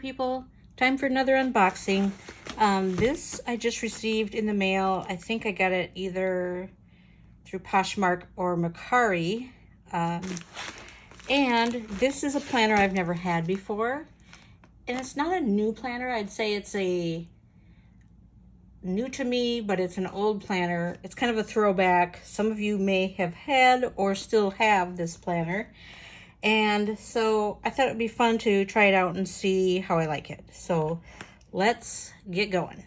people? Time for another unboxing. This I just received in the mail. I think I got it either through Poshmark or Mercari. And this is a planner I've never had before. And it's not a new planner. I'd say it's a new to me, but it's an old planner. It's kind of a throwback. Some of you may have had or still have this planner. And so I thought it'd be fun to try it out and see how I like it. So let's get going.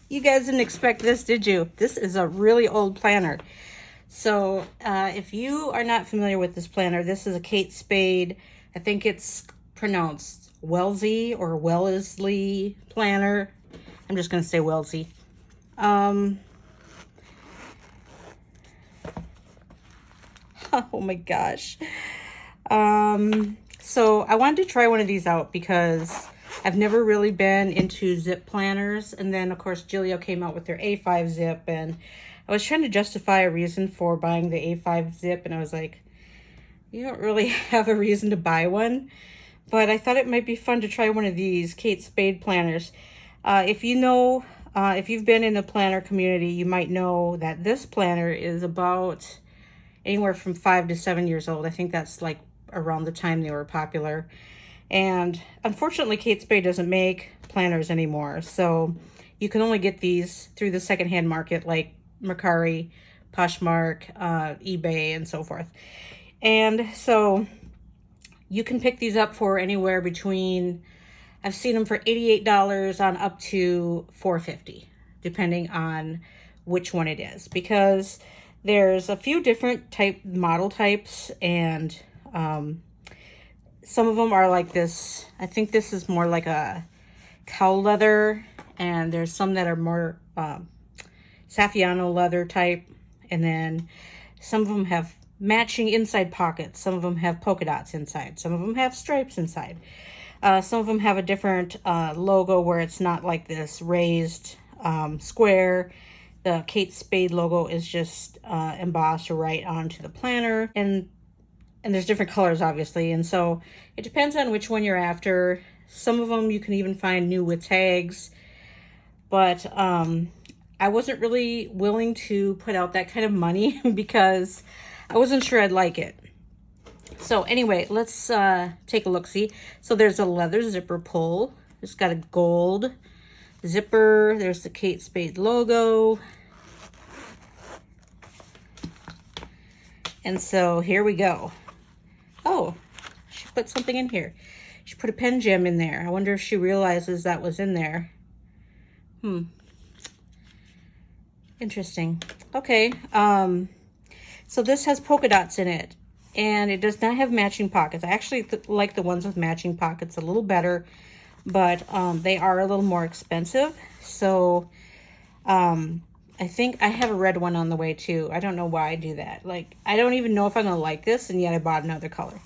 You guys didn't expect this, did you? This is a really old planner. So if you are not familiar with this planner, this is a Kate Spade. I think it's pronounced Wellesley or Wellesley planner. I'm just going to say Wellesley. Oh my gosh. So I wanted to try one of these out because I've never really been into zip planners. And then, of course, Gillio came out with their A5 zip. And I was trying to justify a reason for buying the A5 zip. And I was like, you don't really have a reason to buy one. But I thought it might be fun to try one of these Kate Spade planners. If you know, if you've been in the planner community, you might know that this planner is about anywhere from 5 to 7 years old. I think that's like around the time they were popular. And unfortunately, Kate Spade doesn't make planners anymore. So you can only get these through the secondhand market like Mercari, Poshmark, eBay, and so forth. And so you can pick these up for anywhere between, I've seen them for $88 on up to $450, depending on which one it is. Because there's a few different model types, and some of them are like this. I think this is more like a cow leather, and there's some that are more Saffiano leather type, and then some of them have matching inside pockets. Some of them have polka dots inside. Some of them have stripes inside. Some of them have a different logo where it's not like this raised square. The Kate Spade logo is just embossed right onto the planner, and there's different colors, obviously. And so it depends on which one you're after. Some of them you can even find new with tags. But I wasn't really willing to put out that kind of money because I wasn't sure I'd like it. So anyway, let's take a look-see. So there's a leather zipper pull. It's got a gold zipper. There's the Kate Spade logo. And so here we go. Oh, she put something in here. She put a pen gem in there. I wonder if she realizes that was in there. Interesting. Okay. So this has polka dots in it, and it does not have matching pockets. I actually like the ones with matching pockets a little better, but they are a little more expensive. So I think I have a red one on the way too. I don't know why I do that. Like, I don't even know if I'm gonna like this, and yet I bought another color.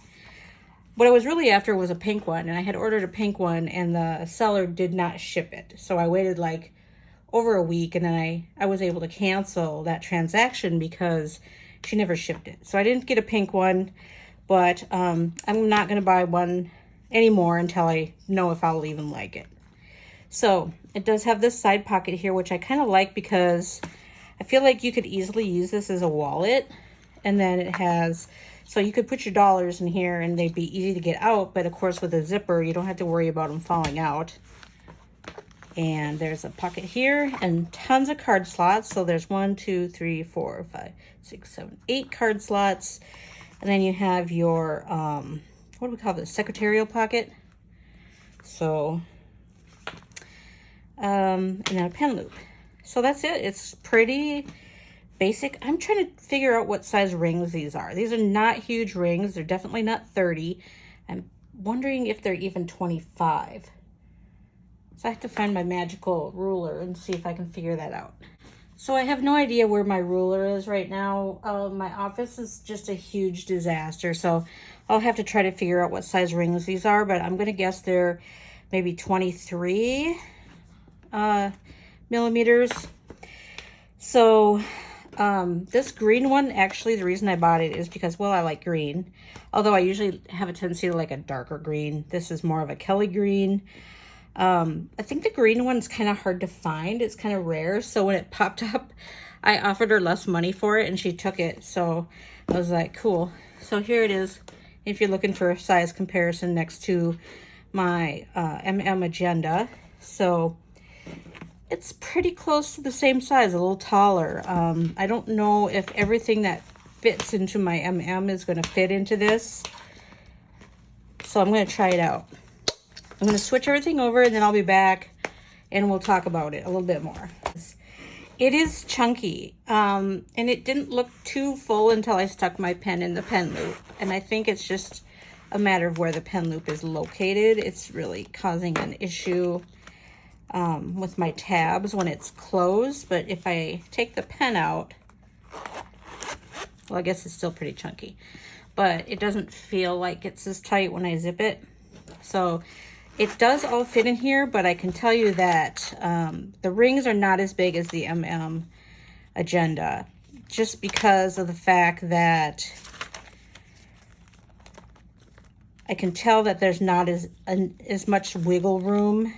What I was really after was a pink one, and I had ordered a pink one, and the seller did not ship it. So I waited like over a week, and then I was able to cancel that transaction because she never shipped it. So I didn't get a pink one, but I'm not gonna buy one anymore until I know if I'll even like it. So it does have this side pocket here, which I kind of like because I feel like you could easily use this as a wallet. And then it has, so you could put your dollars in here and they'd be easy to get out. But of course, with a zipper, you don't have to worry about them falling out. And there's a pocket here and tons of card slots. So there's 1, 2, 3, 4, 5, 6, 7, 8 card slots. And then you have your, what do we call this? Secretarial pocket. So, and then a pen loop. So that's it. It's pretty basic. I'm trying to figure out what size rings these are. These are not huge rings. They're definitely not 30. I'm wondering if they're even 25. So I have to find my magical ruler and see if I can figure that out. So I have no idea where my ruler is right now. My office is just a huge disaster. So I'll have to try to figure out what size rings these are, but I'm gonna guess they're maybe 23 millimeters. So this green one, actually the reason I bought it is because, well, I like green. Although I usually have a tendency to like a darker green. This is more of a Kelly green. I think the green one's kind of hard to find. It's kind of rare. So when it popped up, I offered her less money for it and she took it. So I was like, cool. So here it is. If you're looking for a size comparison next to my MM Agenda. So it's pretty close to the same size, a little taller. I don't know if everything that fits into my MM is going to fit into this. So I'm going to try it out. I'm going to switch everything over and then I'll be back and we'll talk about it a little bit more. It is chunky, and it didn't look too full until I stuck my pen in the pen loop. And I think it's just a matter of where the pen loop is located. It's really causing an issue with my tabs when it's closed. But if I take the pen out, well, I guess it's still pretty chunky, but it doesn't feel like it's as tight when I zip it. So it does all fit in here, but I can tell you that the rings are not as big as the MM Agenda, just because of the fact that I can tell that there's not as much wiggle room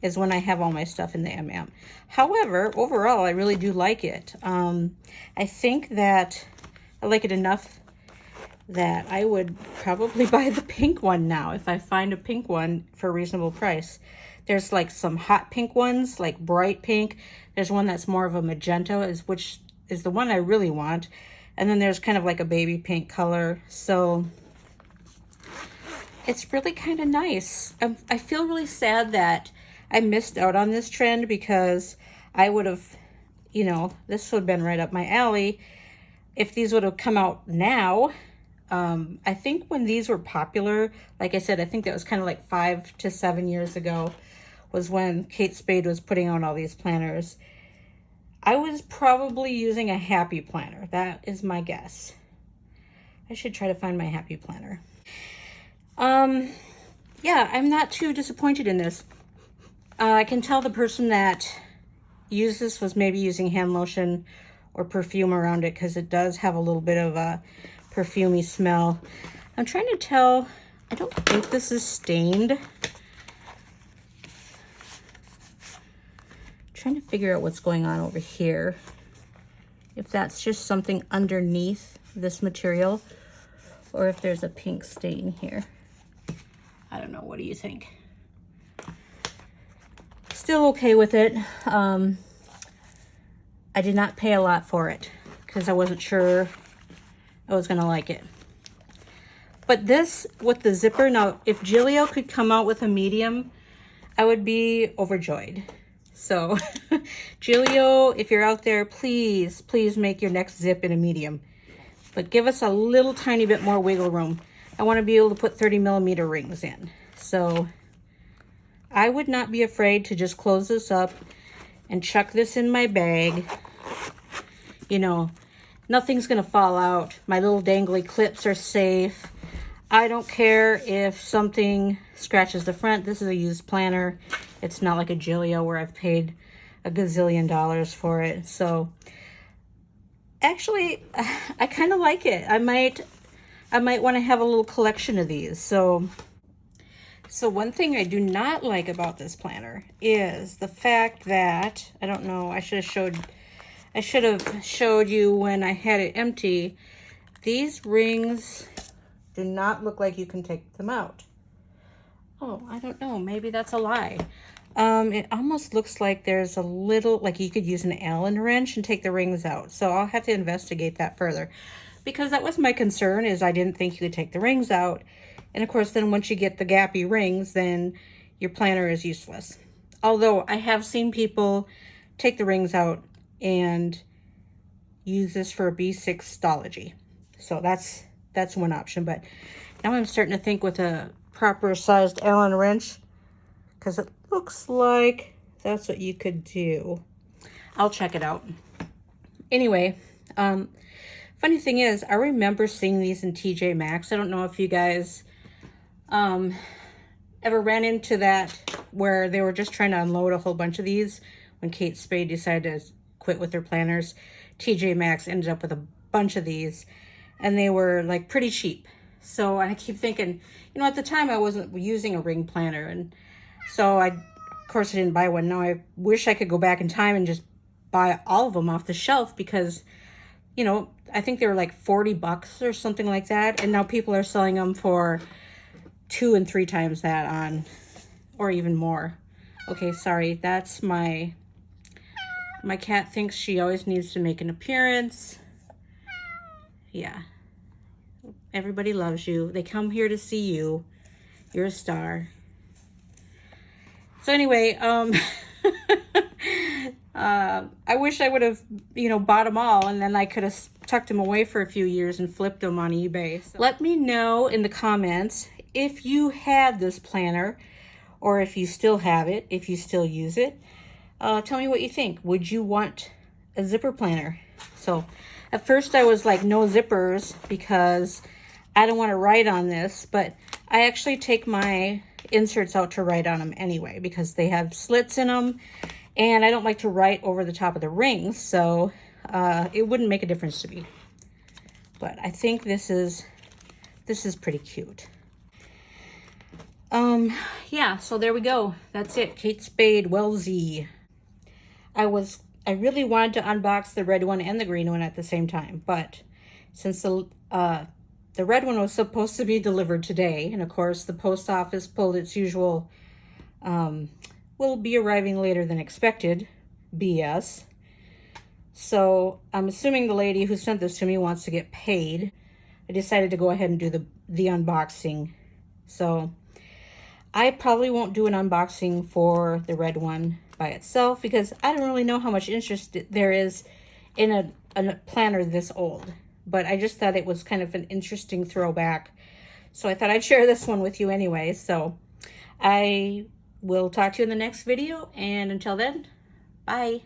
as when I have all my stuff in the MM. However, overall, I really do like it. I think that I like it enough that I would probably buy the pink one now if I find a pink one for a reasonable price. There's like some hot pink ones, like bright pink. There's one that's more of a magenta, which is the one I really want. And then there's kind of like a baby pink color. So it's really kind of nice. I feel really sad that I missed out on this trend because I would have, you know, this would have been right up my alley if these would have come out now. I think when these were popular, like I said, I think that was kind of like 5 to 7 years ago was when Kate Spade was putting out all these planners. I was probably using a Happy Planner. That is my guess. I should try to find my Happy Planner. Yeah, I'm not too disappointed in this. I can tell the person that used this was maybe using hand lotion or perfume around it because it does have a little bit of a perfumey smell. I'm trying to tell, I don't think this is stained. I'm trying to figure out what's going on over here. If that's just something underneath this material or if there's a pink stain here. I don't know, what do you think? Still okay with it. I did not pay a lot for it because I wasn't sure I was gonna like it. But this with the zipper, now if Gillio could come out with a medium, I would be overjoyed. So Gillio, if you're out there, please make your next zip in a medium, but give us a little tiny bit more wiggle room. I want to be able to put 30 millimeter rings in. So I would not be afraid to just close this up and chuck this in my bag. You know, nothing's gonna fall out. My little dangly clips are safe. I don't care if something scratches the front. This is a used planner. It's not like a Gillio where I've paid a gazillion dollars for it. So actually, I kind of like it. I might want to have a little collection of these. So one thing I do not like about this planner is the fact that, I don't know, I should have showed you when I had it empty. These rings do not look like you can take them out. Oh, I don't know, maybe that's a lie. It almost looks like there's a little, like you could use an Allen wrench and take the rings out. So I'll have to investigate that further, because that was my concern, is I didn't think you could take the rings out. And of course, then once you get the gappy rings, then your planner is useless. Although I have seen people take the rings out and use this for a B6 stology. So that's one option. But now I'm starting to think with a proper sized Allen wrench, because it looks like that's what you could do. I'll check it out. Anyway, funny thing is, I remember seeing these in TJ Maxx. I don't know if you guys ever ran into that where they were just trying to unload a whole bunch of these when Kate Spade decided to quit with their planners. TJ Maxx ended up with a bunch of these, and they were like pretty cheap. So I keep thinking, you know, at the time I wasn't using a ring planner, and so of course I didn't buy one. Now I wish I could go back in time and just buy all of them off the shelf, because, you know, I think they were like 40 bucks or something like that, and now people are selling them for 2 and 3 times that on, or even more. Okay, sorry, that's my cat thinks she always needs to make an appearance. Yeah. Everybody loves you. They come here to see you. You're a star. So anyway, I wish I would have, you know, bought them all, and then I could have tucked them away for a few years and flipped them on eBay. So let me know in the comments if you had this planner, or if you still have it, if you still use it. Tell me what you think. Would you want a zipper planner? So at first I was like, no zippers, because I don't want to write on this, but I actually take my inserts out to write on them anyway, because they have slits in them, and I don't like to write over the top of the rings, so it wouldn't make a difference to me. But I think this is pretty cute. Yeah, so there we go. That's it. Kate Spade Wellesley. I really wanted to unbox the red one and the green one at the same time, but since the red one was supposed to be delivered today, and of course the post office pulled its usual will be arriving later than expected BS. So I'm assuming the lady who sent this to me wants to get paid. I decided to go ahead and do the unboxing. So I probably won't do an unboxing for the red one by itself, because I don't really know how much interest there is in a planner this old. But I just thought it was kind of an interesting throwback, so I thought I'd share this one with you anyway. So I will talk to you in the next video, and until then, bye.